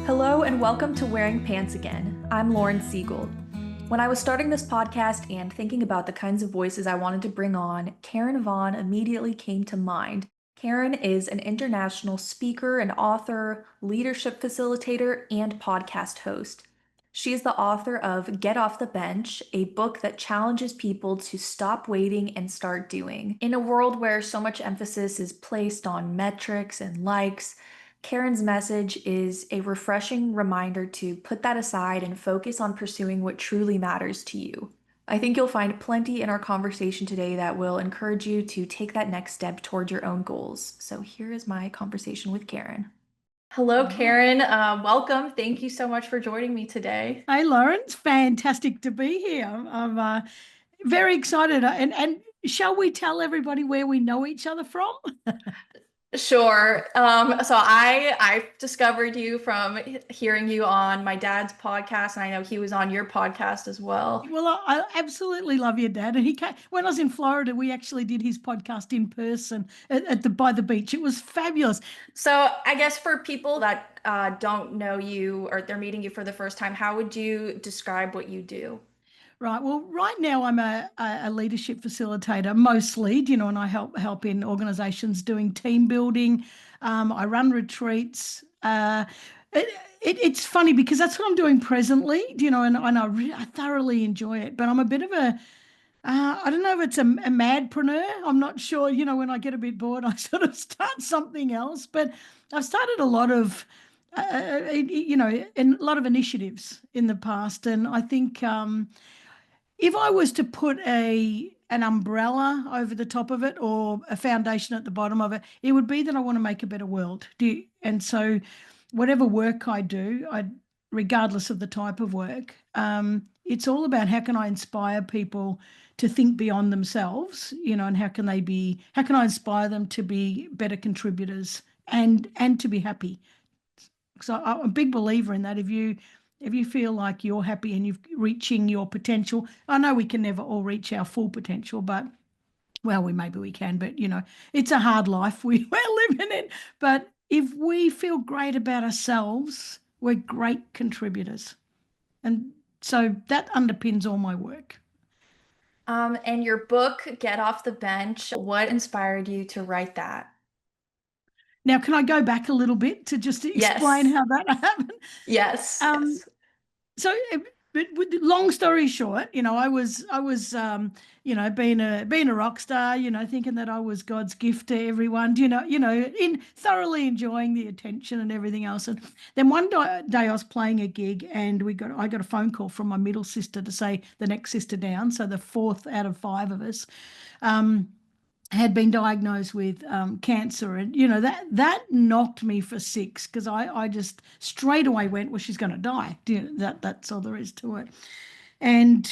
Hello and welcome to Wearing Pants Again. I'm Lauren Siegel. When I was starting this podcast and thinking about the kinds of voices I wanted to bring on, Kerryn Vaughan immediately came to mind. Kerryn is an international speaker and author, leadership facilitator, and podcast host. She is the author of Get Off the Bench, a book that challenges people to stop waiting and start doing. In a world where so much emphasis is placed on metrics and likes, Kerryn's message is a refreshing reminder to put that aside and focus on pursuing what truly matters to you. I think you'll find plenty in our conversation today that will encourage you to take that next step toward your own goals. So here is my conversation with Kerryn. Hello, Kerryn. Welcome. Thank you so much for joining me today. Hey, Lauren, it's fantastic to be here. I'm very excited. And shall we tell everybody where we know each other from? Sure. So I discovered you from hearing you on my dad's podcast, and I know he was on your podcast as well. Well, I absolutely love your dad. And he came when I was in Florida. We actually did his podcast in person by the beach. It was fabulous. So I guess for people that don't know you or they're meeting you for the first time, how would you describe what you do? Right. Well, right now I'm a leadership facilitator mostly, and I help in organizations doing team building. I run retreats. It's funny because that's what I'm doing presently, and I thoroughly enjoy it. But I'm a bit of I don't know if it's a madpreneur. I'm not sure. When I get a bit bored, I sort of start something else. But I've started a lot of, a lot of initiatives in the past, and I think. If I was to put an umbrella over the top of it or a foundation at the bottom of it, it would be that I want to make a better world. And so whatever work I do, regardless of the type of work, it's all about how can I inspire people to think beyond themselves, and how can I inspire them to be better contributors and to be happy. So I'm a big believer in that. If you feel like you're happy and you're reaching your potential, I know we can never all reach our full potential, but well, maybe we can, but it's a hard life we're living in. But if we feel great about ourselves, we're great contributors. And so that underpins all my work. And your book, Get Off the Bench, what inspired you to write that? Now, can I go back a little bit to just explain Yes. how that happened? Yes. Um, Yes. so long story short, I was being a rock star, thinking that I was God's gift to everyone, in thoroughly enjoying the attention and everything else. And then one day I was playing a gig, and I got a phone call from my middle sister to say the next sister down, so the fourth out of five of us. Had been diagnosed with cancer, and that knocked me for six, because I just straight away went, well, she's going to die. That's all there is to it. And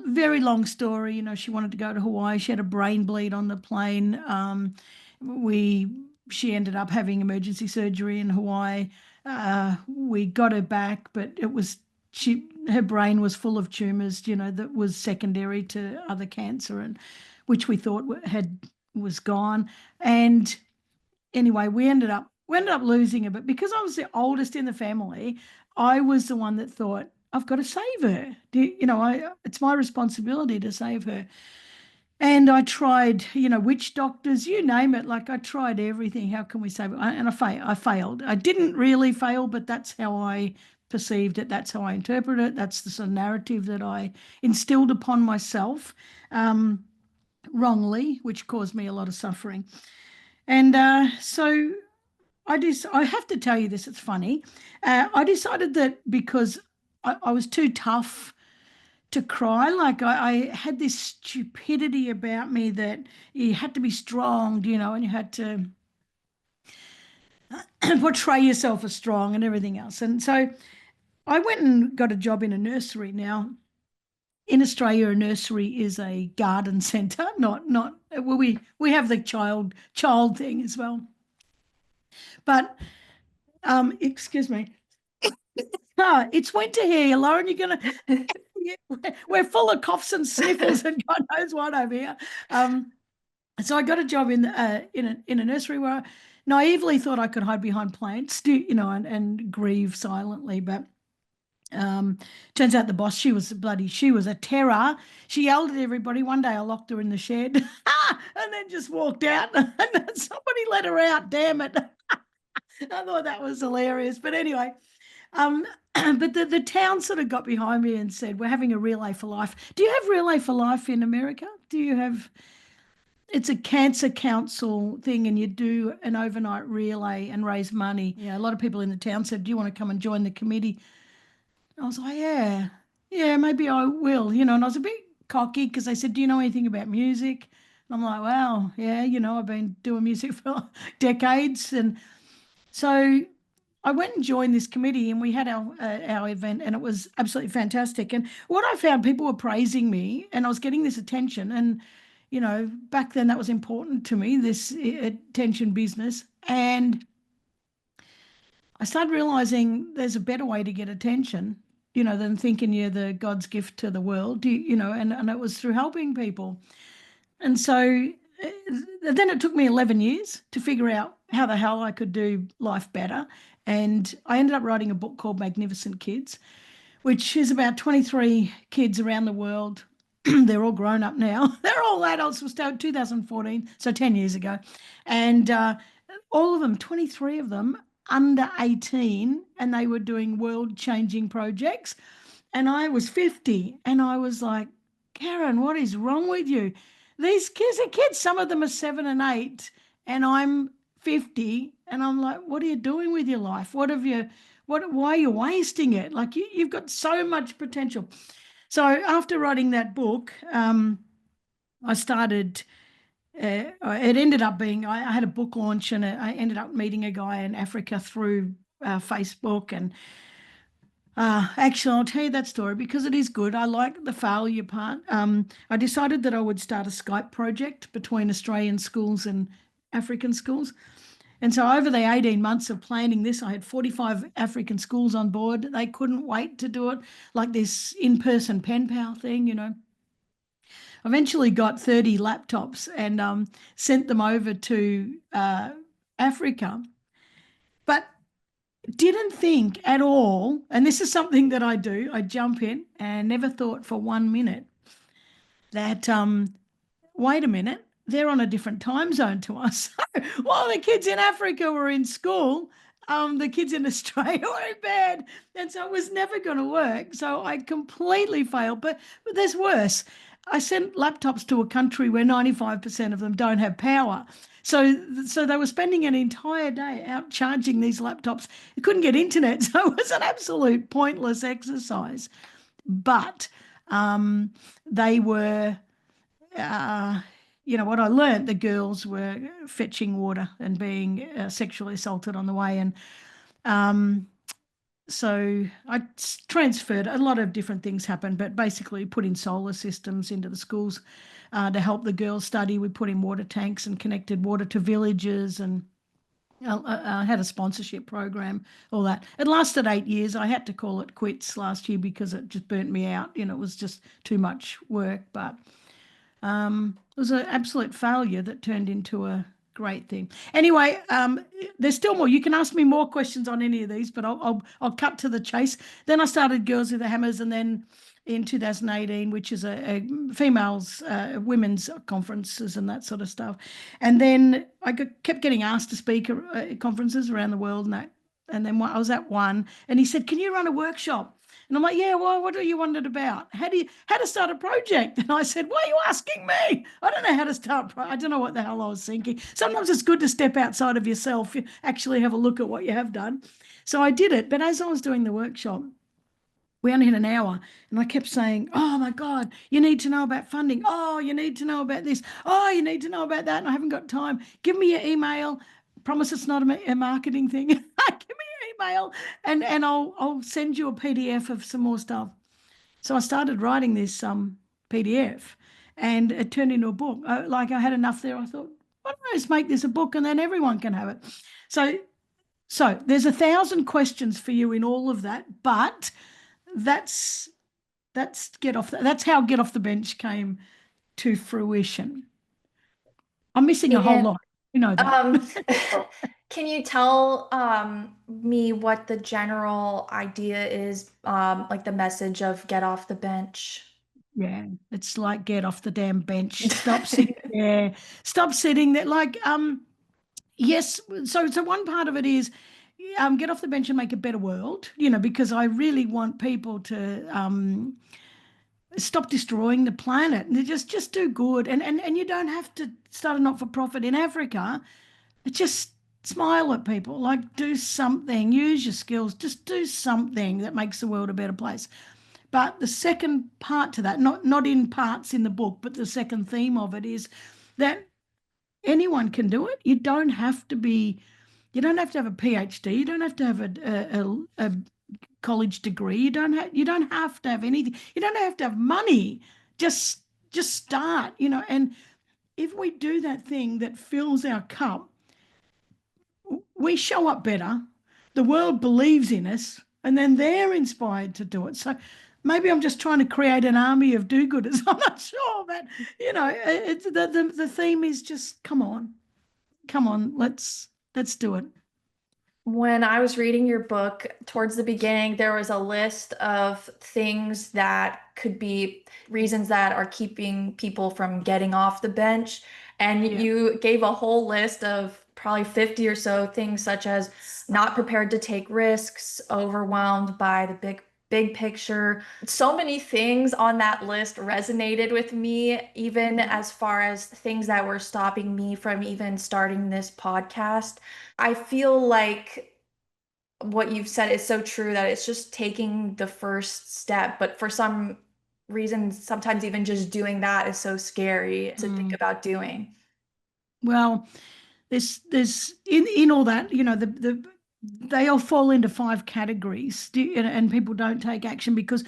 very long story. She wanted to go to Hawaii. She had a brain bleed on the plane. She ended up having emergency surgery in Hawaii. We got her back, but her brain was full of tumors, that was secondary to other cancer, and which we thought was gone. And anyway, we ended up losing her. But because I was the oldest in the family, I was the one that thought, I've got to save her. It's my responsibility to save her. And I tried, witch doctors, you name it. Like, I tried everything. How can we save it? And I failed. I didn't really fail, but that's how I perceived it. That's how I interpret it. That's the sort of narrative that I instilled upon myself, wrongly, which caused me a lot of suffering. And so I have to tell you this, it's funny. I decided that because I was too tough to cry. Like, I had this stupidity about me that you had to be strong, and you had to portray yourself as strong and everything else. And so I went and got a job in a nursery. Now, in Australia, a nursery is a garden centre, not well, we have the child thing as well. But excuse me. It's winter here, Lauren. You're gonna we're full of coughs and sniffles and God knows what over here. So I got a job in a nursery where naively thought I could hide behind plants, and grieve silently. But um, turns out the boss, she was a terror. She yelled at everybody. One day I locked her in the shed and then just walked out and somebody let her out. Damn it. I thought that was hilarious. But anyway, um, but the town sort of got behind me and said, we're having a relay for life. Do you have relay for life in America? Do you have, it's a cancer council thing and you do an overnight relay and raise money. Yeah, a lot of people in the town said, do you want to come and join the committee? I was like, yeah, maybe I will, and I was a bit cocky because they said, do you know anything about music? And I'm like, well, yeah, I've been doing music for decades. And so I went and joined this committee and we had our event and it was absolutely fantastic. And what I found, people were praising me and I was getting this attention. And, back then that was important to me, this attention business. And I started realizing there's a better way to get attention, than thinking you're the God's gift to the world, and it was through helping people. And so then it took me 11 years to figure out how the hell I could do life better. And I ended up writing a book called Magnificent Kids, which is about 23 kids around the world. They're all grown up now. They're all adults. It was 2014, so 10 years ago. And all of them, 23 of them, under 18, and they were doing world-changing projects. And I was 50, and I was like, Kerryn, what is wrong with you? These kids are kids. Some of them are 7 and 8, and I'm 50, and I'm like, what are you doing with your life? Why are you wasting it? Like you've got so much potential. So after writing that book, I started. It ended up being I had a book launch, and I ended up meeting a guy in Africa through Facebook. And actually, I'll tell you that story because it is good. I like the failure part. I decided that I would start a Skype project between Australian schools and African schools. And so over the 18 months of planning this, I had 45 African schools on board. They couldn't wait to do it, like this in-person pen pal thing. Eventually got 30 laptops and sent them over to Africa, but didn't think at all, and this is something that I do, I jump in and never thought for 1 minute that, wait a minute, they're on a different time zone to us. While the kids in Africa were in school, the kids in Australia were in bed. And so it was never going to work. So I completely failed. But there's worse. I sent laptops to a country where 95% of them don't have power. So they were spending an entire day out charging these laptops. They couldn't get internet. So it was an absolute pointless exercise. But they were what I learned, the girls were fetching water and being sexually assaulted on the way. And so I transferred, a lot of different things happened, but basically put in solar systems into the schools to help the girls study. We put in water tanks and connected water to villages, and I had a sponsorship program, all that. It lasted 8 years. I had to call it quits last year because it just burnt me out. It was just too much work. But it was an absolute failure that turned into a great thing. Anyway, there's still more. You can ask me more questions on any of these, but I'll cut to the chase. Then I started Girls with the Hammers, and then in 2018, which is a females women's conferences and that sort of stuff. And then I kept getting asked to speak at conferences around the world and that. And then I was at one, and he said, "Can you run a workshop?" And I'm like, "Yeah, well, what are you wondering about? How to start a project?" And I said, "Why are you asking me? I don't know how to start. I don't know what the hell I was thinking." Sometimes it's good to step outside of yourself, you actually have a look at what you have done. So I did it. But as I was doing the workshop, we only had an hour, and I kept saying, "Oh my God, you need to know about funding. Oh, you need to know about this. Oh, you need to know about that. And I haven't got time. Give me your email. Promise it's not a marketing thing. Give me your email, and I'll send you a PDF of some more stuff." So I started writing this PDF, and it turned into a book. Like I had enough there. I thought, why don't I just make this a book, and then everyone can have it. So there's 1,000 questions for you in all of that, but that's that's how Get Off the Bench came to fruition. I'm missing a whole Yeah. lot. You know Um, that. Can you tell me what the general idea is, like the message of get off the bench? Yeah, it's like get off the damn bench. Stop sitting there. Stop sitting there. Yes. So one part of it is get off the bench and make a better world. Because I really want people to stop destroying the planet and just do good. And you don't have to start a not for profit in Africa. Just smile at people. Like do something. Use your skills. Just do something that makes the world a better place. But the second part to that, not in parts in the book, but the second theme of it is that anyone can do it. You don't have to have a PhD. You don't have to have a college degree. You don't have to have anything. You don't have to have money. Just just start, and if we do that thing that fills our cup, we show up better. The world believes in us, and then they're inspired to do it. So maybe I'm just trying to create an army of do-gooders. I'm not sure, but it's the theme is just come on, let's do it. When I was reading your book, towards the beginning, there was a list of things that could be reasons that are keeping people from getting off the bench. And Yeah. you gave a whole list of probably 50 or so things, such as not prepared to take risks, overwhelmed by the big picture. So many things on that list resonated with me, even Yeah. as far as things that were stopping me from even starting this podcast. I feel like what you've said is so true that it's just taking the first step. But for some reason, sometimes even just doing that is so scary to think Mm. about doing. Well, there's in all that, they all fall into five categories, and people don't take action because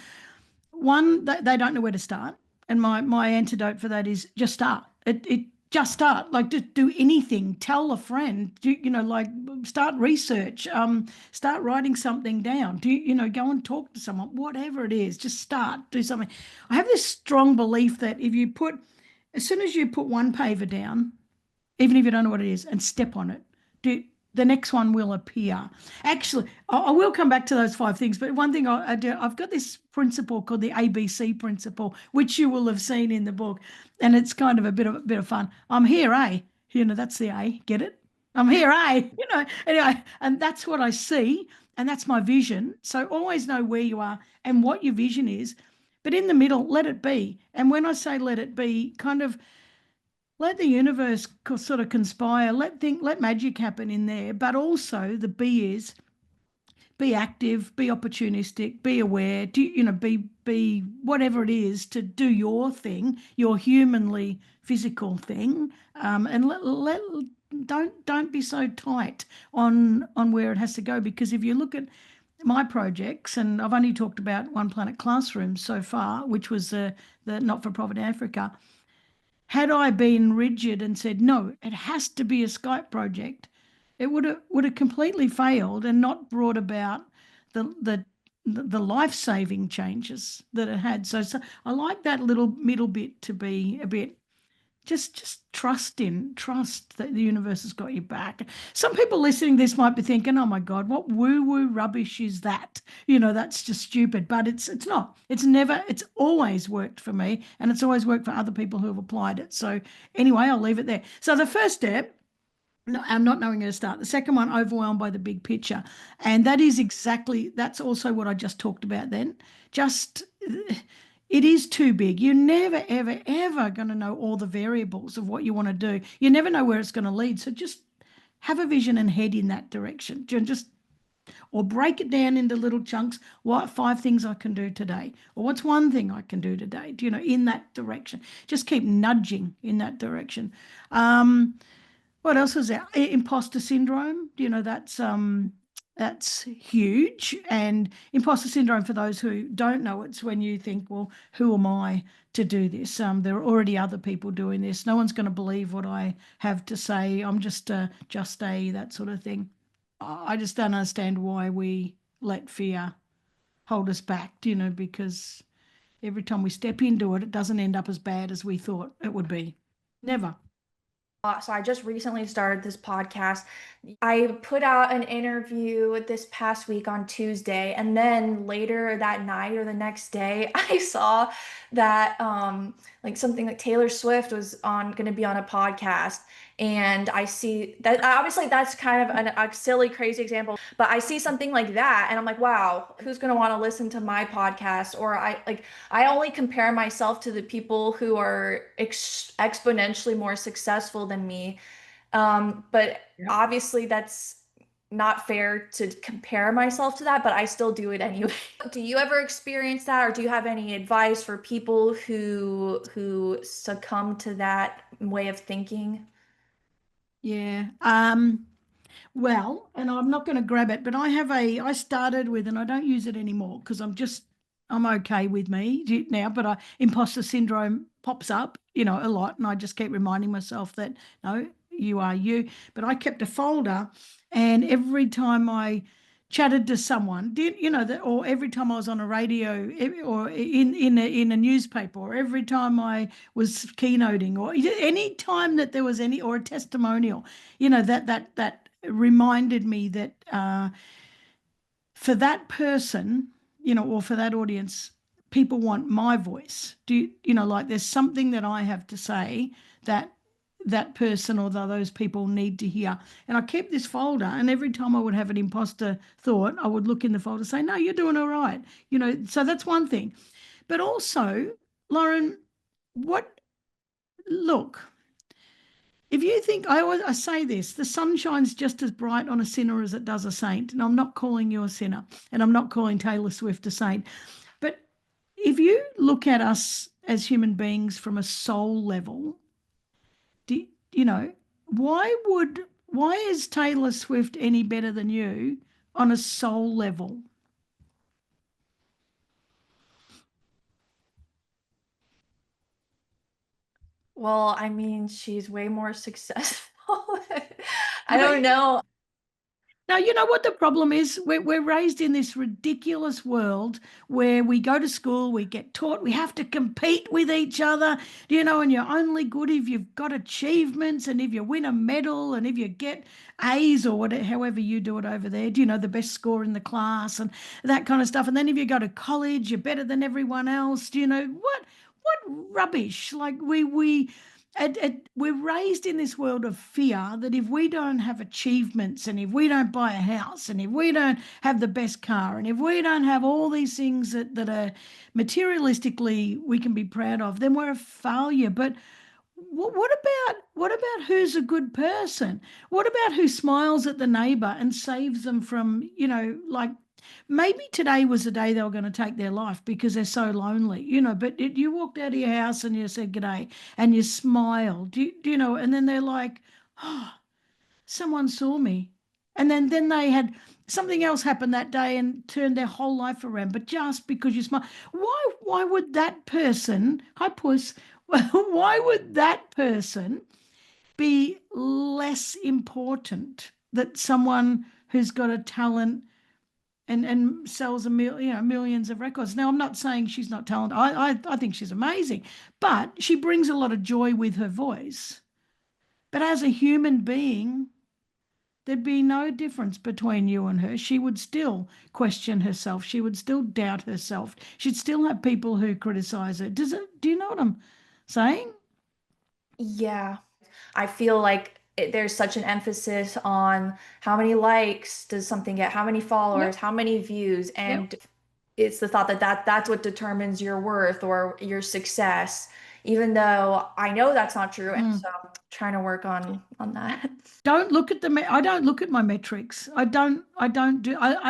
one, they don't know where to start. And my antidote for that is just start. It just start. Like just do anything. Tell a friend. Like start research. Start writing something down. Go and talk to someone. Whatever it is, just start. Do something. I have this strong belief that as soon as you put one paver down, even if you don't know what it is, and step on it. Do the next one will appear. Actually, I will come back to those five things, but one thing I do, I've got this principle called the ABC principle, which you will have seen in the book, and it's kind of a bit of fun. I'm here, eh? That's the A. Get it? I'm here, eh? Anyway, and that's what I see, and that's my vision. So always know where you are and what your vision is, but in the middle, let it be. And when I say let it be, kind of let the universe sort of conspire, let magic happen in there, but also the B is be active, be opportunistic, be aware, be whatever it is to do your thing, your humanly physical thing, and don't be so tight on where it has to go, because if you look at my projects, and I've only talked about One Planet Classroom so far, which was the not-for-profit Africa. Had I been rigid and said, no, it has to be a Skype project, it would have completely failed and not brought about the life-saving changes that it had. So I like that little middle bit to be a bit just trust that the universe has got your back. Some people listening to this might be thinking, oh my God, what woo-woo rubbish is that? That's just stupid. But it's not. It's always worked for me, and it's always worked for other people who have applied it. So anyway, I'll leave it there. So the first step, no, I'm not knowing where to start. The second one, overwhelmed by the big picture. And that's also what I just talked about then. Just, it is too big. You're never, ever, ever going to know all the variables of what you want to do. You never know where it's going to lead. So just have a vision and head in that direction. Or break it down into little chunks. What five things I can do today? Or what's one thing I can do today? In that direction. Just keep nudging in that direction. What else is there? Imposter syndrome. That's huge. And imposter syndrome, for those who don't know, it's when you think, well, who am I to do this? There are already other people doing this. No one's going to believe what I have to say. I'm just a that sort of thing. I just don't understand why we let fear hold us back, because every time we step into it, it doesn't end up as bad as we thought it would be. Never. So I just recently started this podcast. I put out an interview this past week on Tuesday, and then later that night or the next day, I saw that like something like Taylor Swift was on going to be on a podcast. And I see that obviously that's kind of a silly, crazy example, but I see something like that, and I'm like, wow, who's going to want to listen to my podcast? Or I only compare myself to the people who are exponentially more successful than me. But Yep. obviously, that's not fair to compare myself to that, but I still do it anyway. Do you ever experience that, or do you have any advice for people who succumb to that way of thinking? Yeah. Well, and I'm not going to grab it, but I started with, and I don't use it anymore because I'm okay with me now, but imposter syndrome pops up, a lot. And I just keep reminding myself that, no, you are you. But I kept a folder, and every time I chatted to someone, or every time I was on a radio, or in a newspaper, or every time I was keynoting, or any time that there was any, or a testimonial, that reminded me that for that person, or for that audience, people want my voice. Like there's something that I have to say that that person or those people need to hear. And I kept this folder, and every time I would have an imposter thought, I would look in the folder and say, no, you're doing all right. So that's one thing. But also, Lauren, what, look, if you think I say this, the sun shines just as bright on a sinner as it does a saint. And I'm not calling you a sinner, and I'm not calling Taylor Swift a saint. But if you look at us as human beings from a soul level, do, you know, why is Taylor Swift any better than you on a soul level? Well, I mean, she's way more successful. I No, don't know. Now, you know what the problem is? We're raised in this ridiculous world where we go to school, we get taught we have to compete with each other, and you're only good if you've got achievements and if you win a medal and if you get A's or whatever, however you do it over there, the best score in the class and that kind of stuff. And then if you go to college, you're better than everyone else. What rubbish? Like we're raised in this world of fear that if we don't have achievements and if we don't buy a house and if we don't have the best car and if we don't have all these things that are materialistically we can be proud of, then we're a failure. But what about who's a good person? What about who smiles at the neighbor and saves them from, like maybe today was the day they were going to take their life because they're so lonely, but you walked out of your house and you said g'day and you smiled, and then they're like, oh, someone saw me. And then they had something else happen that day and turned their whole life around. But just because you smile, why would that person, hi puss, why would that person be less important that someone who's got a talent and sells millions of records? Now, I'm not saying she's not talented. I think she's amazing, but she brings a lot of joy with her voice. But as a human being, there'd be no difference between you and her. She would still question herself. She would still doubt herself. She'd still have people who criticize her. Do you know what I'm saying? Yeah. I feel like there's such an emphasis on how many likes does something get, how many followers, Yep. how many views, Yep. and it's the thought that that's what determines your worth or your success, even though I know that's not true, and Mm. so I'm trying to work on that. Don't look at I don't look at my metrics. I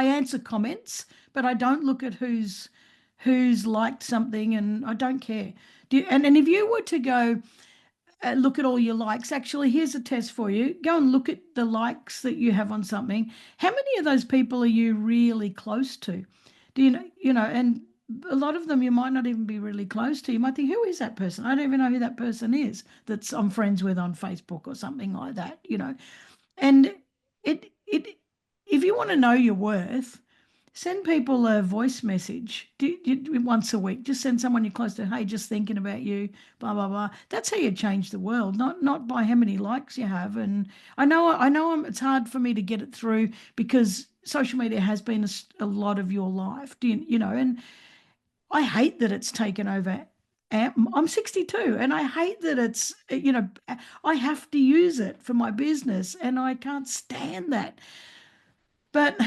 answer comments, but I don't look at who's liked something, and I don't care. And if you were to go look at all your likes, actually, here's a test for you. Go and look at the likes that you have on something. How many of those people are you really close to? And a lot of them you might not even be really close to. You might think, who is that person? I don't even know who that person is that's I'm friends with on Facebook or something like that. And it if you want to know your worth, send people a voice message once a week. Just send someone you're close to, hey, just thinking about you, blah, blah, blah. That's how you change the world, not by how many likes you have. And it's hard for me to get it through because social media has been a lot of your life, and I hate that it's taken over. I'm 62 and I hate that I have to use it for my business and I can't stand that. But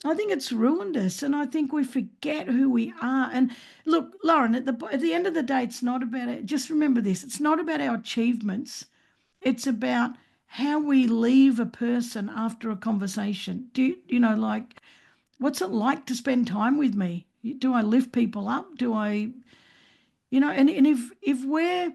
I think it's ruined us, and I think we forget who we are. And look, Lauren, at the end of the day, it's not about it. Just remember this: it's not about our achievements. It's about how we leave a person after a conversation. Like, what's it like to spend time with me? Do I lift people up? Do I, and if we're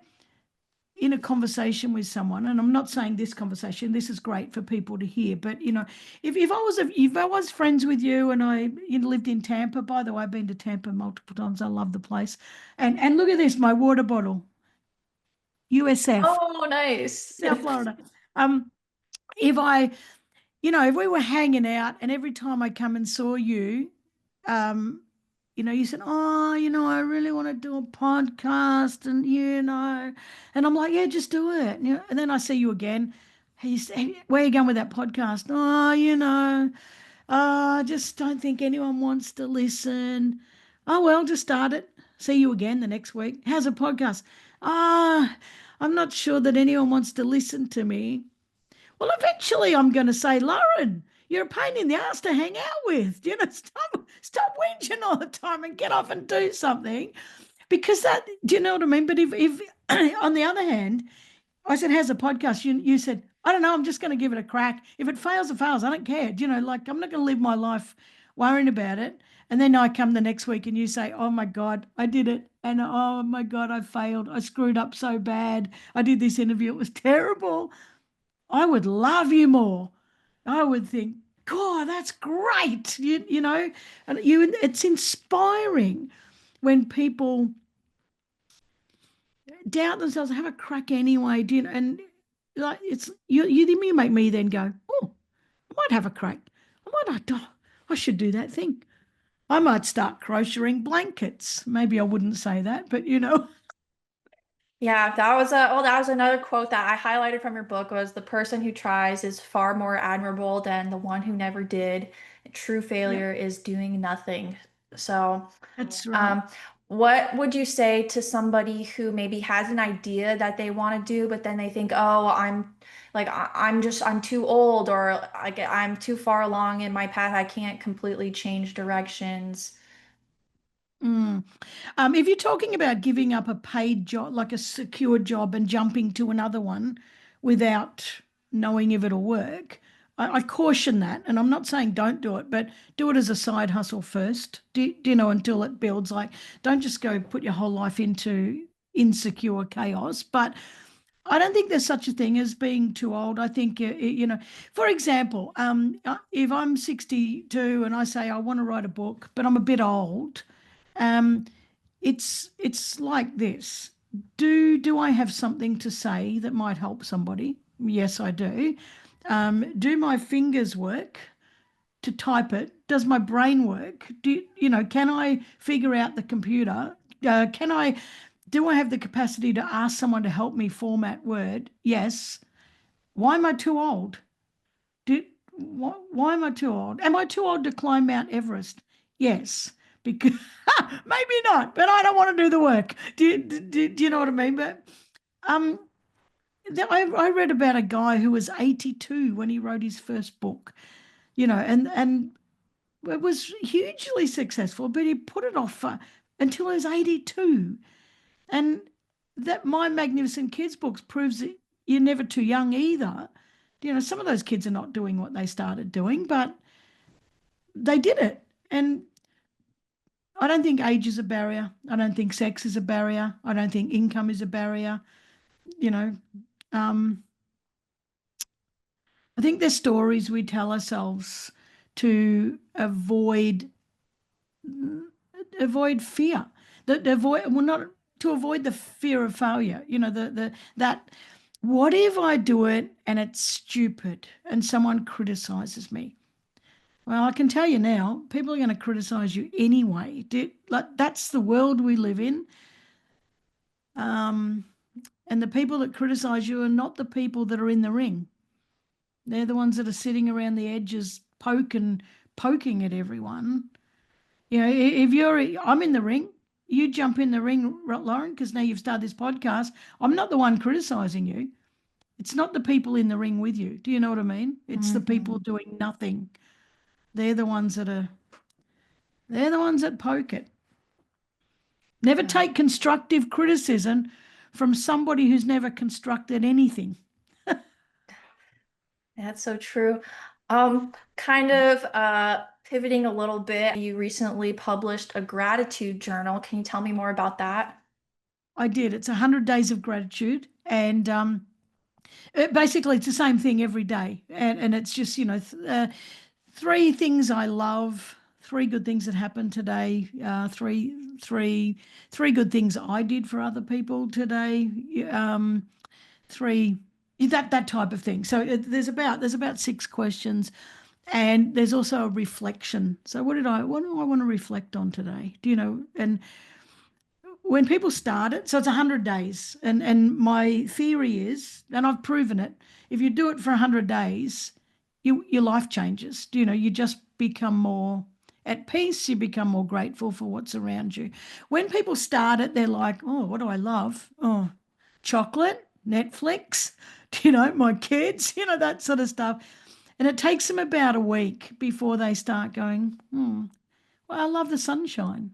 in a conversation with someone, and I'm not saying this conversation, this is great for people to hear, but if I was friends with you and lived in Tampa, by the way, I've been to Tampa multiple times. I love the place. And look at this, my water bottle, USF, Oh, nice. South Florida. Um, if I, if we were hanging out and every time I come and saw you, um, you said, oh, I really want to do a podcast and I'm like, yeah, just do it. And then I see you again. Hey, hey, where are you going with that podcast? Oh, I just don't think anyone wants to listen. Oh, well, just start it. See you again the next week. How's a podcast? Ah, I'm not sure that anyone wants to listen to me. Well, eventually I'm going to say, Lauren, you're a pain in the ass to hang out with. Stop whinging all the time and get off and do something. Because do you know what I mean? But if on the other hand, I said, how's the podcast? You said, I don't know, I'm just going to give it a crack. If it fails, it fails. I don't care. Like I'm not going to live my life worrying about it. And then I come the next week and you say, oh my God, I did it. And oh my God, I failed. I screwed up so bad. I did this interview. It was terrible. I would love you more. I would think, God, that's great. And it's inspiring when people doubt themselves, have a crack anyway. And like you make me then go, oh, I might have a crack. I should do that thing. I might start crocheting blankets. Maybe I wouldn't say that, but Yeah, that was another quote that I highlighted from your book was the person who tries is far more admirable than the one who never did. True Yep, failure is doing nothing. So, that's right. um, what would you say to somebody who maybe has an idea that they want to do, but then they think, oh, I'm too old or I'm too far along in my path. I can't completely change directions. Mm. If you're talking about giving up a paid job, like a secure job, and jumping to another one without knowing if it'll work, I caution that. And I'm not saying don't do it, but do it as a side hustle first. Until it builds. Like, don't just go put your whole life into insecure chaos. But I don't think there's such a thing as being too old. I think, for example, if I'm 62 and I say I want to write a book, but I'm a bit old, um, it's like this. Do I have something to say that might help somebody? Yes, I do. Do my fingers work to type it? Does my brain work? Can I figure out the computer? Can I do I have the capacity to ask someone to help me format Word? Yes. Why am I too old? Why am I too old? Am I too old to climb Mount Everest? Yes, because maybe not, but I don't want to do the work. Do you know what I mean? But um, I read about a guy who was 82 when he wrote his first book, and it was hugely successful, but he put it off until he was 82. And that My Magnificent Kids books proves that you're never too young either. Some of those kids are not doing what they started doing, but they did it. And I don't think age is a barrier. I don't think sex is a barrier. I don't think income is a barrier. You know, um, I think there's stories we tell ourselves to avoid fear. That avoid well not to avoid the fear of failure. The that what if I do it and it's stupid and someone criticizes me? Well, I can tell you now, people are going to criticize you anyway. Like that's the world we live in. Um, and the people that criticize you are not the people that are in the ring. They're the ones that are sitting around the edges, poking at everyone. You know, if I'm in the ring, you jump in the ring, Lauren, because now you've started this podcast. I'm not the one criticizing you. It's not the people in the ring with you. Do you know what I mean? It's the people Mhm. doing nothing. They're the ones that are, they're the ones that poke it. Never Yeah, take constructive criticism from somebody who's never constructed anything. that's so true. Kind of pivoting a little bit, you recently published a gratitude journal. Can you tell me more about that? I did. It's 100 days of gratitude. And basically, it's the same thing every day. And it's just, three things I love, three good things that happened today, three good things I did for other people today, three that type of thing. So there's about six questions, and there's also a reflection. So what do I want to reflect on today? Do you know? And when people start it, so it's 100 days, and my theory is, and I've proven it, if you do it for 100 days, your life changes. Do you know? You just become more at peace, you become more grateful for what's around you. When people start it, they're like, oh, what do I love? Oh, chocolate, Netflix, my kids, that sort of stuff. And it takes them about a week before they start going, well, I love the sunshine.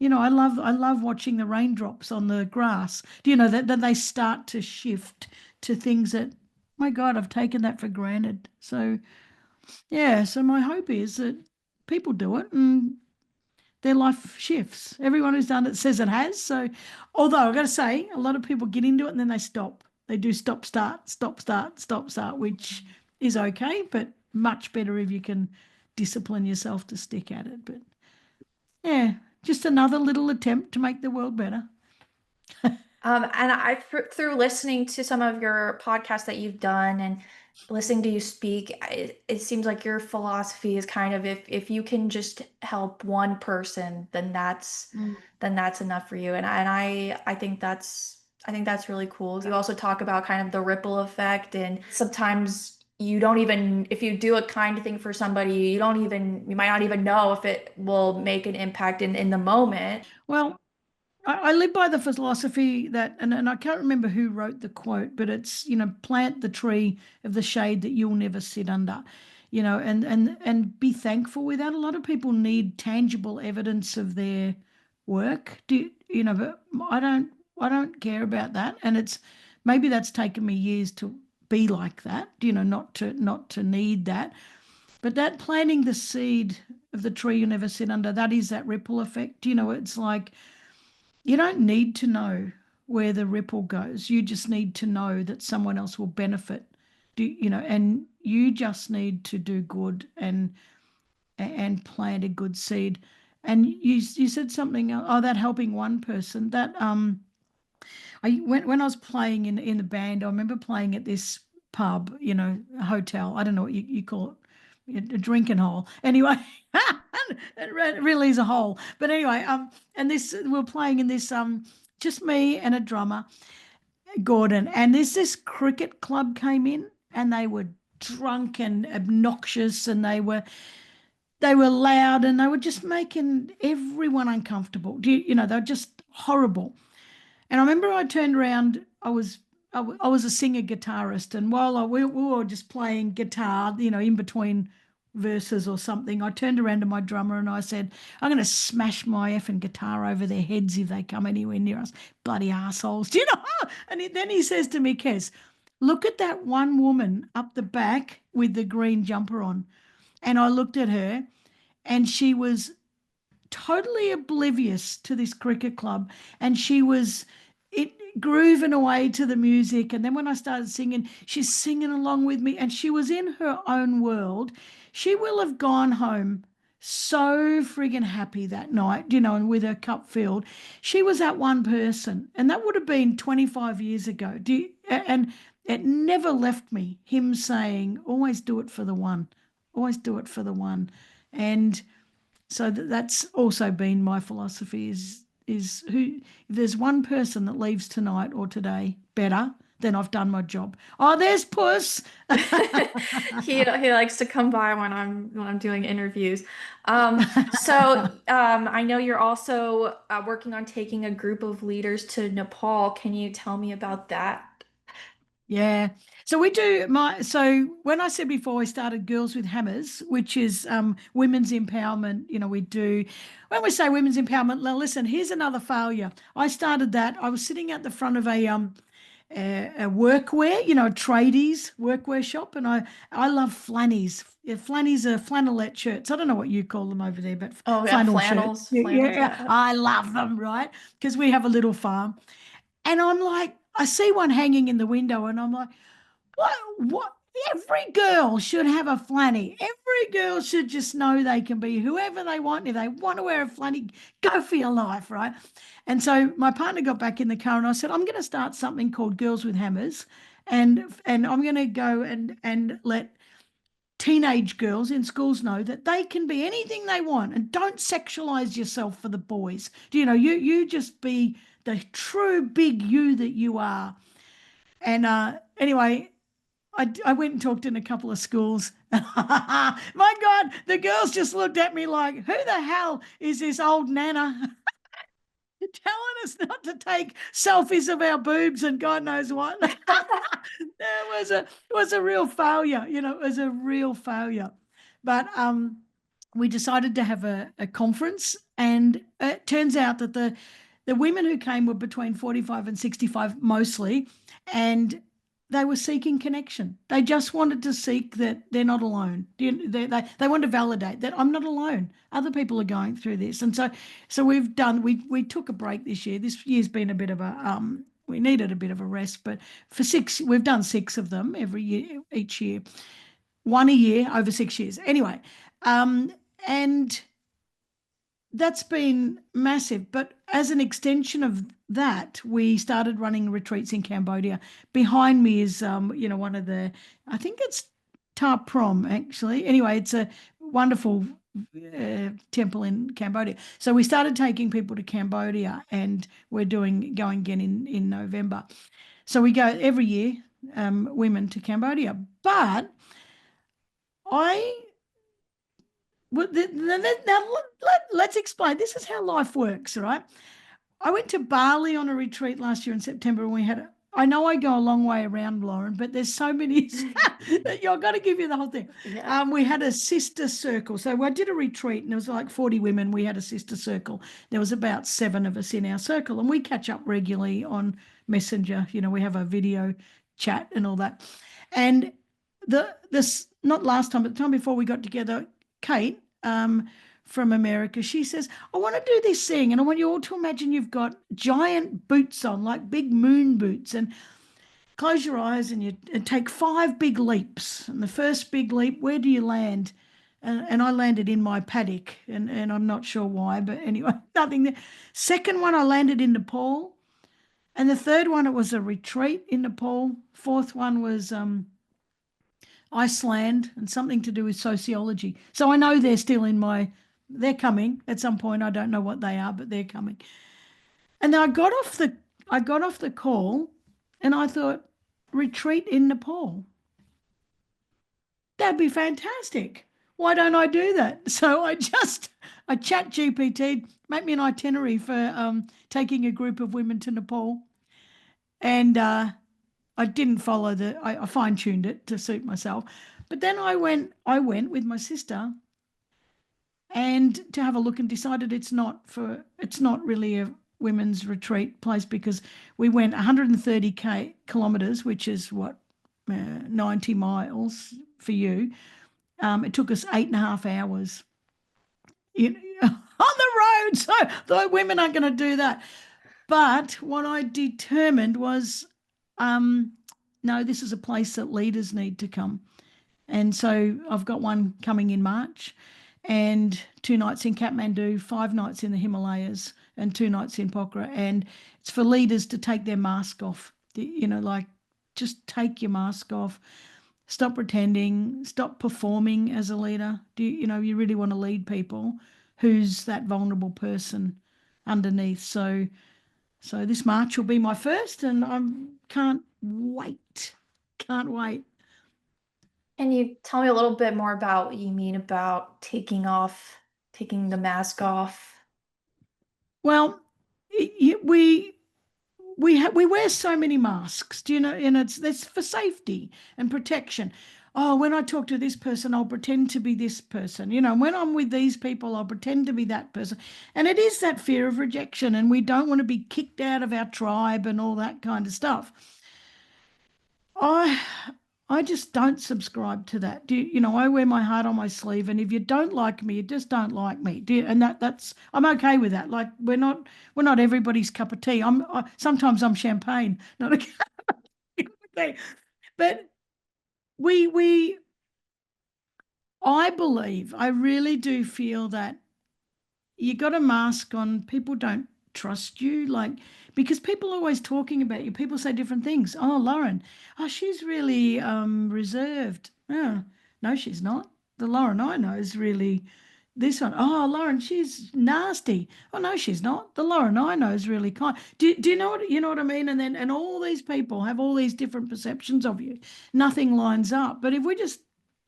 I love watching the raindrops on the grass. Do you know that they start to shift to things that, my God, I've taken that for granted. So yeah, so my hope is that people do it and their life shifts. Everyone who's done it says it has. So although I've got to say, a lot of people get into it and then they stop. They do stop, start, stop, start, stop, start, which is okay, but much better if you can discipline yourself to stick at it. But yeah, just another little attempt to make the world better. And through listening to some of your podcasts that you've done and listening to you speak, it seems like your philosophy is kind of if you can just help one person, Mm. then that's enough for you. I think that's really cool. You also talk about kind of the ripple effect, and sometimes you don't even if you do a kind thing for somebody, you might not even know if it will make an impact in the moment. Well, I live by the philosophy that, and I can't remember who wrote the quote, but it's, plant the tree of the shade that you'll never sit under, and be thankful with that. A lot of people need tangible evidence of their work. But I don't care about that. And maybe that's taken me years to be like that, not to need that. But that planting the seed of the tree you never sit under, that is that ripple effect. It's like you don't need to know where the ripple goes. You just need to know that someone else will benefit. And you just need to do good and plant a good seed. And you said something, oh, that helping one person. That when I was playing in the band, I remember playing at this pub, a hotel. I don't know what you call it, a drinking hole. Anyway, it really is a hole. But anyway, and this we we're playing in this just me and a drummer, Gordon, and this cricket club came in, and they were drunk and obnoxious, and they were loud, and they were just making everyone uncomfortable. They're just horrible. And I remember I turned around, I was a singer guitarist, and while we were just playing guitar, in between verses or something, I turned around to my drummer and I said, I'm going to smash my effing guitar over their heads if they come anywhere near us, bloody assholes. Do you know? And then he says to me, Kez, look at that one woman up the back with the green jumper on. And I looked at her, and she was totally oblivious to this cricket club, and she was it grooving away to the music. And then when I started singing, she's singing along with me, and she was in her own world. She will have gone home so friggin' happy that night, and with her cup filled. She was that one person, and that would have been 25 years ago. And it never left me, him saying, always do it for the one. Always do it for the one. And so that's also been my philosophy is who if there's one person that leaves tonight or today better, then I've done my job. Oh, there's Puss. He likes to come by when I'm doing interviews. So I know you're also working on taking a group of leaders to Nepal. Can you tell me about that? Yeah. So we do so when I said before we started Girls with Hammers, which is women's empowerment, we do when we say women's empowerment, now listen, here's another failure. I started that. I was sitting at the front of a workwear, a tradies workwear shop, and I love flannies. Yeah, flannies are flannelette shirts. I don't know what you call them over there, but Oh yeah, flannel shirts. Yeah, flannels, yeah, yeah. I love them, right? Because we have a little farm. And I'm like, I see one hanging in the window, and I'm like, what? What? Every girl should have a flanny. Every girl should just know they can be whoever they want. If they want to wear a flanny, go for your life, right? And so my partner got back in the car, and I said, I'm going to start something called Girls with Hammers, and I'm going to go and let teenage girls in schools know that they can be anything they want, and don't sexualize yourself for the boys. You just be the true big you that you are. And anyway, I went and talked in a couple of schools. My God, the girls just looked at me like, who the hell is this old nana telling us not to take selfies of our boobs and God knows what? It was a real failure. It was a real failure. But we decided to have a conference, and it turns out that the women who came were between 45 and 65 mostly, and they were seeking connection. They just wanted to seek that they're not alone. They want to validate that I'm not alone. Other people are going through this. And so we took a break this year. This year's been a bit of a we needed a bit of a rest, but we've done 6 of them every year, each year, one a year over 6 years. Anyway, um, and that's been massive. But as an extension of that, we started running retreats in Cambodia. Behind me is, one of I think it's Ta Prom, actually. Anyway, it's a wonderful temple in Cambodia. So we started taking people to Cambodia, and we're going again in November. So we go every year, women to Cambodia. But I well, now let's explain. This is how life works, right? I went to Bali on a retreat last year in September, and I know I go a long way around, Lauren, but there's so many that I've got to give you the whole thing. Yeah. We had a sister circle. So I did a retreat, and there was like 40 women. We had a sister circle. There was about 7 of us in our circle, and we catch up regularly on Messenger. We have a video chat and all that. And this not last time, but the time before we got together, Kate from America, she says, I want to do this thing, and I want you all to imagine you've got giant boots on, like big moon boots, and close your eyes and take 5 big leaps. And the first big leap, where do you land? And I landed in my paddock, and I'm not sure why, but anyway, nothing there. Second one, I landed in Nepal. And the third one, it was a retreat in Nepal. Fourth one was Iceland, and something to do with sociology. So I know they're coming at some point. I don't know what they are, but they're coming. And then I got off the call, and I thought, retreat in Nepal. That'd be fantastic. Why don't I do that? So I chat GPT, make me an itinerary for taking a group of women to Nepal. And I didn't follow I fine-tuned it to suit myself. But then I went with my sister and to have a look, and decided it's not really a women's retreat place, because we went 130 kilometers, which is what, 90 miles for you. It took us 8.5 hours on the road. So the women aren't going to do that. But what I determined was, no, this is a place that leaders need to come. And so I've got one coming in March, and 2 nights in Kathmandu, 5 nights in the Himalayas, and 2 nights in Pokhara. And it's for leaders to take their mask off, like just take your mask off, Stop pretending, stop performing as a leader. You really want to lead people? Who's that vulnerable person underneath? So this March will be my first, and I can't wait. Can't wait. Can you tell me a little bit more about what you mean about taking the mask off? Well, we wear so many masks, do you know, and it's for safety and protection. Oh, when I talk to this person, I'll pretend to be this person. When I'm with these people, I'll pretend to be that person. And it is that fear of rejection, and we don't want to be kicked out of our tribe and all that kind of stuff. I I just don't subscribe to that. I wear my heart on my sleeve, and if you don't like me, you just don't like me. And that's I'm okay with that. Like we're not everybody's cup of tea. Sometimes I'm champagne, not a cup of tea. But we I believe, I really do feel that you got a mask on, people don't trust you, like, because people are always talking about you. People say different things. Oh, Lauren, oh, she's really reserved. Oh, no, she's not. The Lauren I know is really this one. Oh, Lauren, she's nasty. Oh, no, she's not. The Lauren I know is really kind. Do you know what I mean? And all these people have all these different perceptions of you. Nothing lines up. But if we just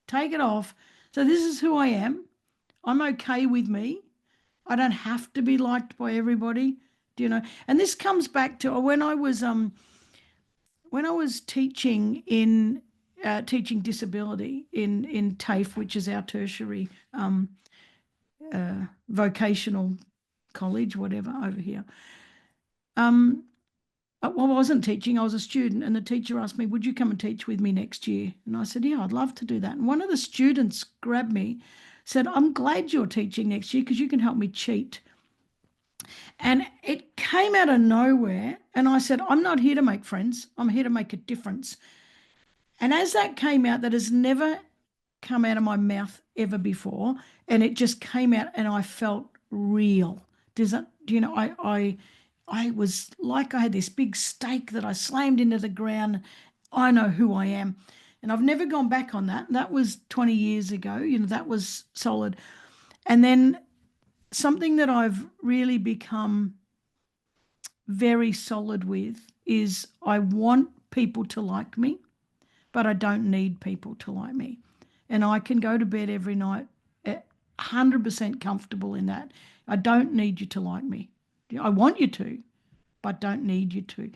take it off, so this is who I am. I'm okay with me. I don't have to be liked by everybody. And this comes back to when I was teaching in teaching disability in TAFE, which is our tertiary vocational college, whatever, over here. Well, I wasn't teaching, I was a student, and the teacher asked me, would you come and teach with me next year? And I said, yeah, I'd love to do that. And one of the students grabbed me, said, I'm glad you're teaching next year because you can help me cheat. And it came out of nowhere. And I said, I'm not here to make friends. I'm here to make a difference. And as that came out, that has never come out of my mouth ever before. And it just came out and I felt real. I was like I had this big stake that I slammed into the ground. I know who I am. And I've never gone back on that. That was 20 years ago. That was solid. And then something that I've really become very solid with is I want people to like me, but I don't need people to like me. And I can go to bed every night 100% comfortable in that. I don't need you to like me. I want you to, but don't need you to.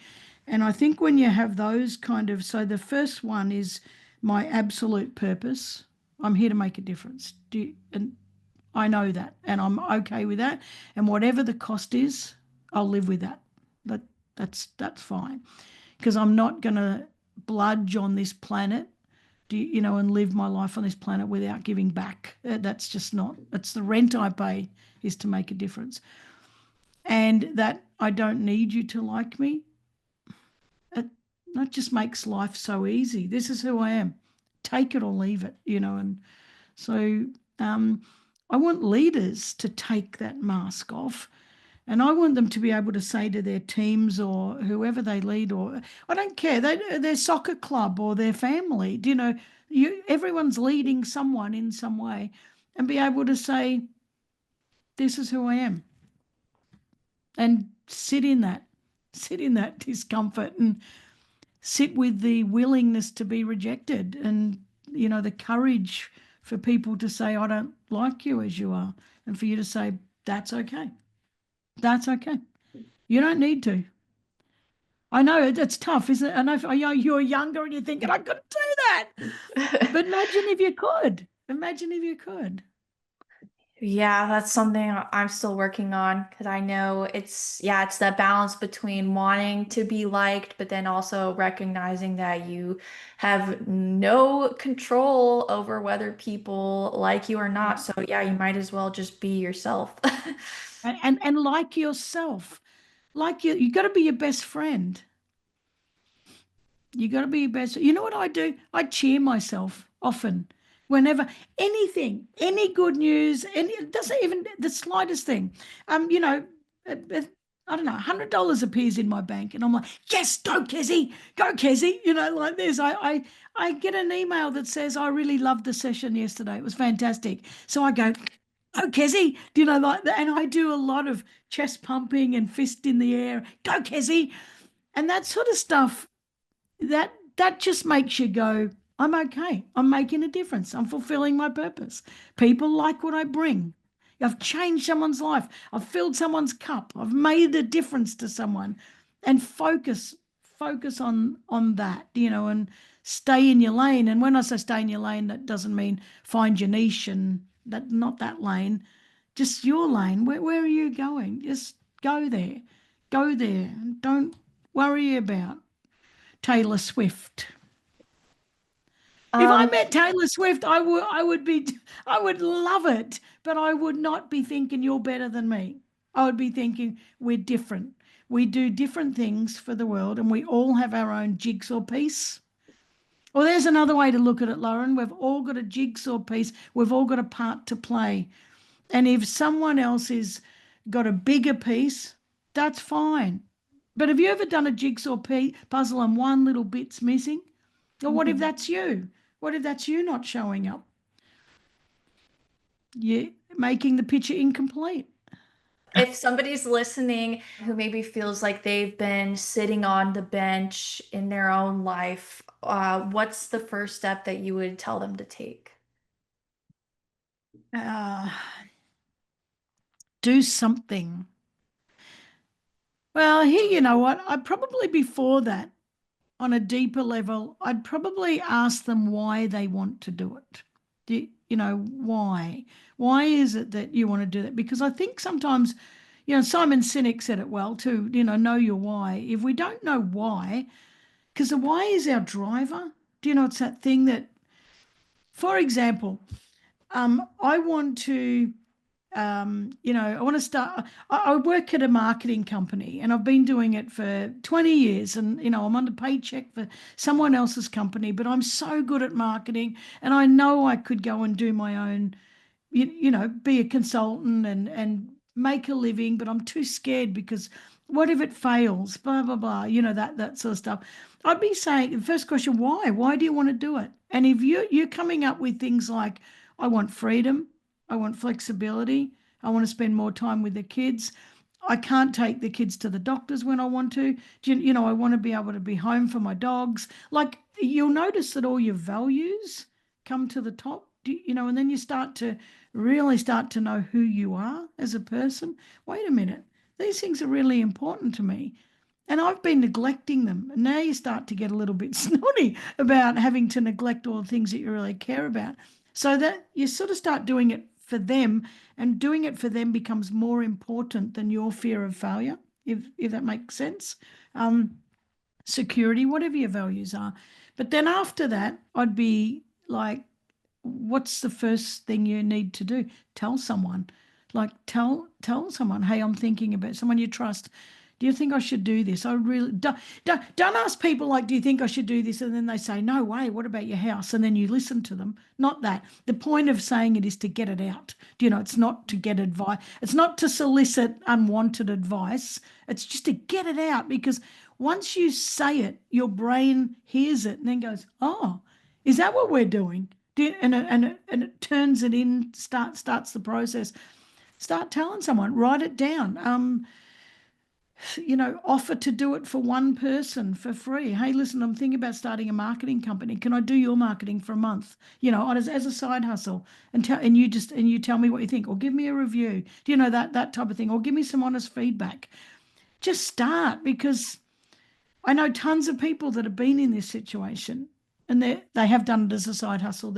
And I think when you have those so the first one is my absolute purpose. I'm here to make a difference. And I know that, and I'm okay with that. And whatever the cost is, I'll live with that. That that's fine, because I'm not going to bludge on this planet, and live my life on this planet without giving back. That's just not. That's the rent I pay, is to make a difference. And that I don't need you to like me. It, that just makes life so easy. This is who I am. Take it or leave it, and so I want leaders to take that mask off, and I want them to be able to say to their teams or whoever they lead, or I don't care, their soccer club or their family, everyone's leading someone in some way, and be able to say, this is who I am, and sit in that discomfort, and sit with the willingness to be rejected, and the courage for people to say, I don't like you as you are, and for you to say, that's okay. That's okay. You don't need to. I know it's tough, isn't it? I know you're younger and you're thinking, I couldn't do that. But imagine if you could. Imagine if you could. Yeah, that's something I'm still working on because I know it's that balance between wanting to be liked, but then also recognizing that you have no control over whether people like you or not. Yeah. So yeah, you might as well just be yourself. And like yourself. You got to be your best friend. You got to be your best. You know what I do? I cheer myself often. Whenever anything, any good news, it doesn't even the slightest thing. Um, you know, I don't know, $100 appears in my bank, and I'm like, yes, go, Kezzy, like this. I get an email that says, I really loved the session yesterday. It was fantastic. So I go, oh, Kezzy, like that. And I do a lot of chest pumping and fist in the air, go, Kezzy. And that sort of stuff, that just makes you go, I'm okay. I'm making a difference. I'm fulfilling my purpose. People like what I bring. I've changed someone's life. I've filled someone's cup. I've made a difference to someone. And focus on that, and stay in your lane. And when I say stay in your lane, that doesn't mean find your niche and that not that lane, just your lane. Where are you going? Just go there. Go there. And don't worry about Taylor Swift. If I Um, met Taylor Swift, I would love it, but I would not be thinking you're better than me. I would be thinking we're different. We do different things for the world, and we all have our own jigsaw piece. Well, there's another way to look at it, Lauren. We've all got a jigsaw piece. We've all got a part to play. And if someone else is got a bigger piece, that's fine. But have you ever done a jigsaw puzzle and one little bit's missing? Or what if mhm. that's you? What if that's you not showing up? You're making the picture incomplete. If somebody's listening who maybe feels like they've been sitting on the bench in their own life, what's the first step that you would tell them to take? Uh, do something. Well, here, you know what? I'd probably before that, on a deeper level, I'd probably ask them why they want to do it. Why? Why is it that you want to do that? Because I think sometimes, Simon Sinek said it well too, know your why. If we don't know why, because the why is our driver, it's that thing that, for example, I want to I want to start. I work at a marketing company and I've been doing it for 20 years. And, I'm on the paycheck for someone else's company, but I'm so good at marketing and I know I could go and do my own, be a consultant and make a living, but I'm too scared because what if it fails? Blah, blah, blah, that sort of stuff. I'd be saying, the first question, why? Why do you want to do it? And if you're coming up with things like, I want freedom, I want flexibility. I want to spend more time with the kids. I can't take the kids to the doctors when I want to. I want to be able to be home for my dogs. Like you'll notice that all your values come to the top, and then you really start to know who you are as a person. Wait a minute, these things are really important to me. And I've been neglecting them. And now you start to get a little bit snotty about having to neglect all the things that you really care about. So that you sort of start doing it for them, and doing it for them becomes more important than your fear of failure, if that makes sense. Um, Security, whatever your values are. But then after that, I'd be like, what's the first thing you need to do? Tell someone. Like tell someone, hey, I'm thinking about someone you trust. Do you think I should do this? I really don't ask people like, do you think I should do this? And then they say, no way, what about your house? And then you listen to them. Not that. The point of saying it is to get it out. It's not to get advice. It's not to solicit unwanted advice. It's just to get it out because once you say it, your brain hears it and then goes, oh, is that what we're doing? And it turns it in, starts the process. Start telling someone, write it down. Offer to do it for one person for free. Hey, listen, I'm thinking about starting a marketing company. Can I do your marketing for a month? As a side hustle, and you tell me what you think, or give me a review. Do you know that type of thing, or give me some honest feedback. Just start because I know tons of people that have been in this situation and they have done it as a side hustle.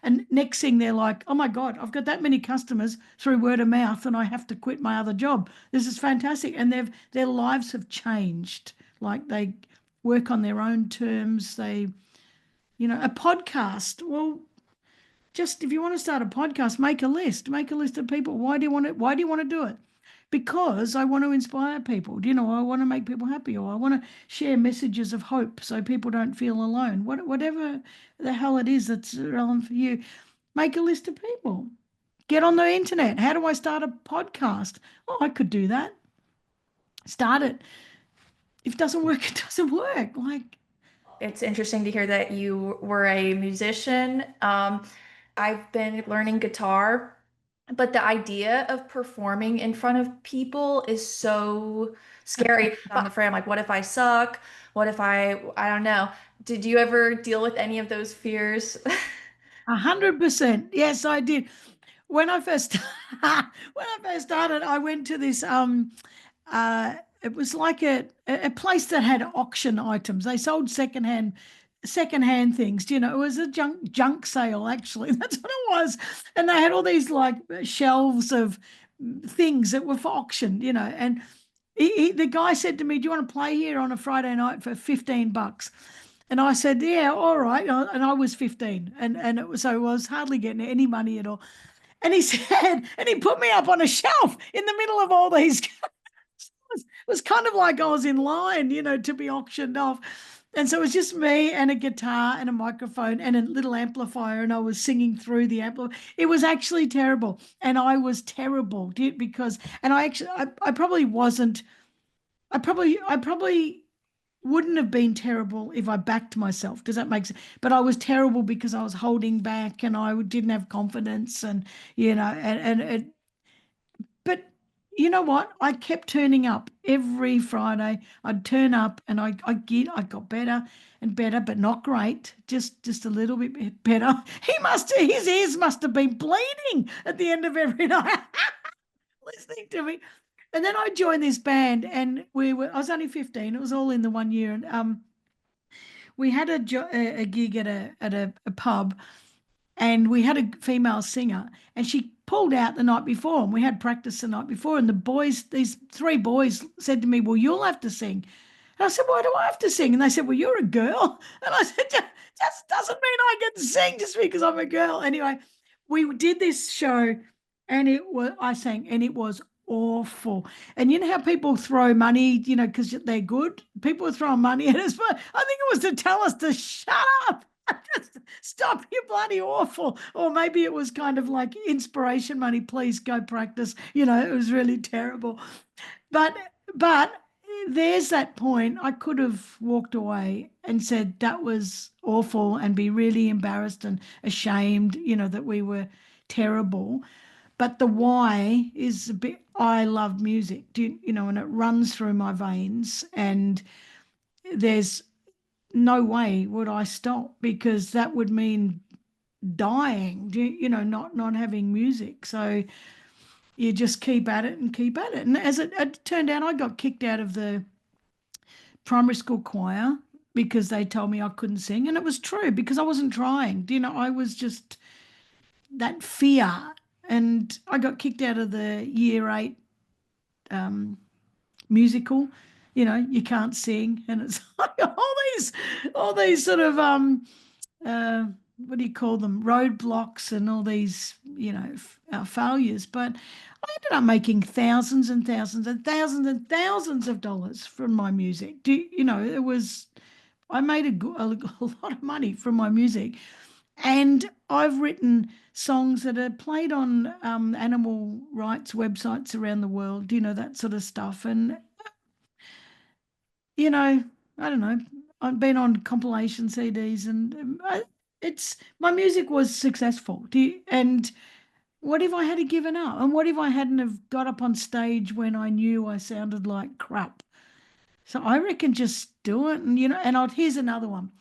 And next thing they're like, oh my God, I've got that many customers through word of mouth and I have to quit my other job. This is fantastic. And their lives have changed. Like they work on their own terms. A podcast. Well, just if you want to start a podcast, make a list of people. Why do you want to do it? Because I want to inspire people. I want to make people happy, or I want to share messages of hope so people don't feel alone. Whatever the hell it is that's relevant for you, make a list of people. Get on the internet. How do I start a podcast? Oh, I could do that. start it. If it doesn't work, it doesn't work. Like, It's interesting to hear that you were a musician. I've been learning guitar, but the idea of performing in front of people is so scary. I'm afraid I'm like, what if I suck? What if I don't know. Did you ever deal with any of those fears? 100%. Yes, I did. When I first when I first started, I went to this it was like a place that had auction items. They sold secondhand things. It was a junk sale actually. That's what it was. And they had all these like shelves of things that were for auction, and the guy said to me, "Do you want to play here on a Friday night for $15?" And I said, "Yeah, all right." And I was 15, and so I was hardly getting any money at all. And he said, and he put me up on a shelf in the middle of all these. It was kind of like I was in line, to be auctioned off. And so it was just me and a guitar and a microphone and a little amplifier, and I was singing through the amplifier. It was actually terrible, and I was terrible because, and I probably wasn't. I probably wouldn't have been terrible if I backed myself. Does that make sense? But I was terrible because I was holding back and I didn't have confidence, and but you know what? I kept turning up every Friday. I'd turn up and I got better and better, but not great. Just a little bit better. His ears must have been bleeding at the end of every night listening to me. And then I joined this band, and I was only 15. It was all in the one year. And we had a gig at a pub, and we had a female singer, and she pulled out the night before, and we had practice the night before, and these three boys said to me, "Well, you'll have to sing." And I said, "Why do I have to sing?" And they said, "Well, you're a girl." And I said, "Just doesn't mean I get to sing just because I'm a girl." Anyway, we did this show, and I sang, and it was awful. And you know how people throw money, because they're good? People were throwing money at us, but I think it was to tell us to shut up. Just stop, you bloody awful. Or maybe it was kind of like inspiration money, please go practice. It was really terrible. But there's that point. I could have walked away and said that was awful and be really embarrassed and ashamed, that we were terrible. But the why is a bit, I love music, and it runs through my veins. And there's no way would I stop, because that would mean dying, not having music. So you just keep at it and keep at it. And as it turned out, I got kicked out of the primary school choir because they told me I couldn't sing. And it was true, because I wasn't trying. I was just that fear. And I got kicked out of the year 8 musical. You can't sing, and it's like all these sort of what do you call them, roadblocks, and all these failures. But I ended up making thousands and thousands and thousands and thousands of dollars from my music. It was, I made a lot of money from my music. And I've written songs that are played on animal rights websites around the world, that sort of stuff. And I don't know. I've been on compilation CDs, and it's my music was successful. And what if I had given up? And what if I hadn't have got up on stage when I knew I sounded like crap? So I reckon just do it. And here's another one.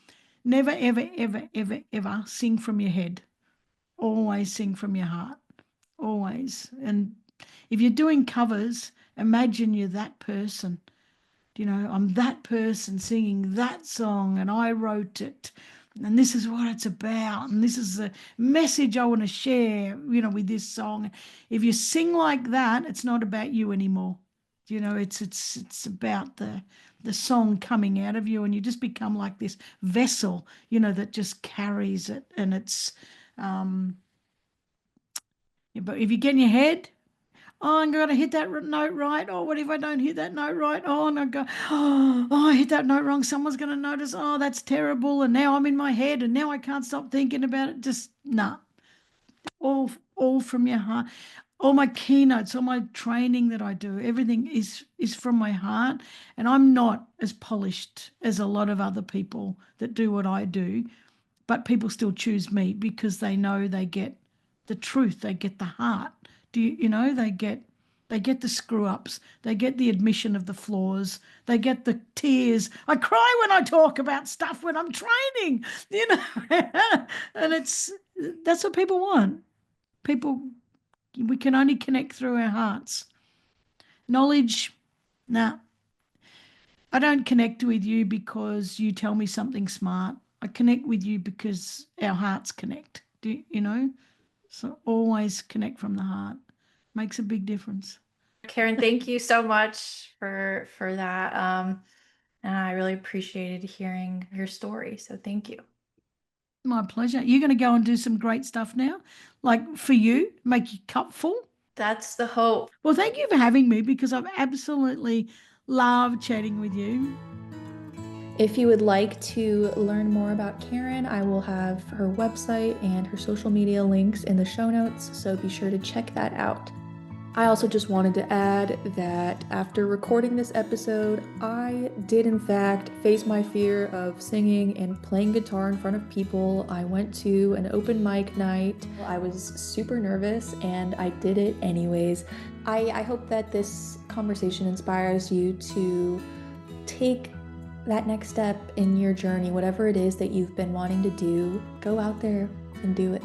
Never, ever, ever, ever, ever sing from your head. Always sing from your heart. Always. And if you're doing covers, imagine you're that person. I'm that person singing that song, and I wrote it, and this is what it's about, and this is the message I want to share, with this song. If you sing like that, it's not about you anymore. It's about the song coming out of you, and you just become like this vessel, that just carries it. And it's but if you get in your head, "Oh, I'm going to hit that note right. Oh, what if I don't hit that note right? Oh, and I go, I hit that note wrong. Someone's going to notice. Oh, that's terrible. And now I'm in my head, and now I can't stop thinking about it." Just nah, all from your heart. all my keynotes, all my training that I do, everything is from my heart. And I'm not as polished as a lot of other people that do what I do, but people still choose me because they know they get the truth, they get the heart. They get the screw ups, they get the admission of the flaws, they get the tears. I cry when I talk about stuff when I'm training, you know. And that's what people want. People, we can only connect through our hearts. Knowledge, nah. I don't connect with you because you tell me something smart. I connect with you because our hearts connect. So always connect from the heart. Makes a big difference. Kerryn, thank you so much for that. And I really appreciated hearing your story. So thank you. My pleasure. You're going to go and do some great stuff now, like for you, make your cup full. That's the hope. Well, thank you for having me because I've absolutely loved chatting with you. If you would like to learn more about Kerryn, I will have her website and her social media links in the show notes, so be sure to check that out. I also just wanted to add that after recording this episode, I did in fact face my fear of singing and playing guitar in front of people. I went to an open mic night. I was super nervous and I did it anyways. I hope that this conversation inspires you to take that next step in your journey, whatever it is that you've been wanting to do. Go out there and do it.